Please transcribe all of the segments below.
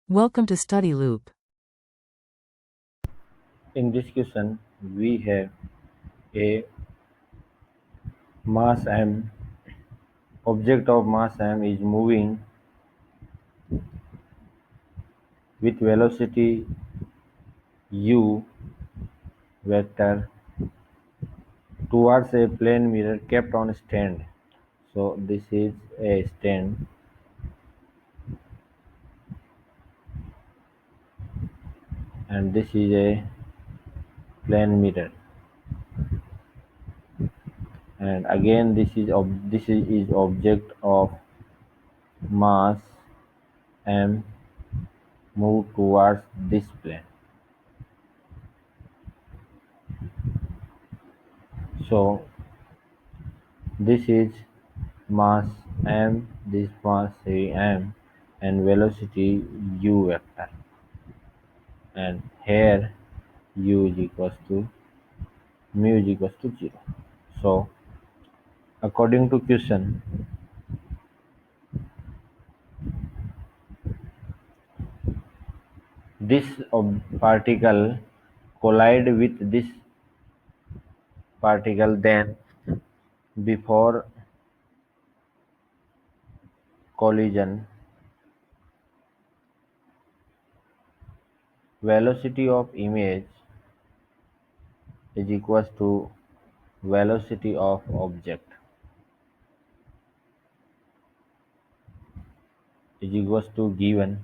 Welcome to Study Loop. In this question, we have a mass m. Object of mass m is moving with velocity u vector towards a plane mirror kept on stand. So this is a stand, and this is a plane mirror, and again this is object of mass m move towards this plane. So this is mass m, this mass m, and velocity u vector, and here u is equals to mu is equals to 0. So according to question, this particle collide with this particle, then before collision velocity of image is equals to velocity of object is equals to given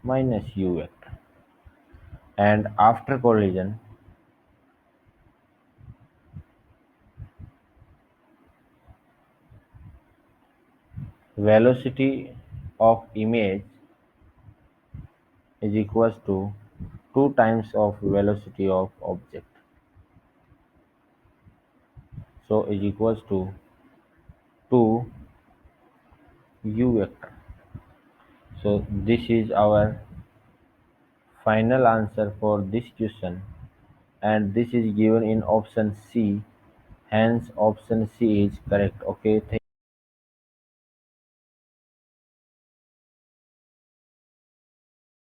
minus u vector, and after collision velocity of image is equals to 2 times of velocity of object, so is equals to 2 u vector. So this is our final answer for this question, and this is given in option C, hence option C is correct. Okay, thank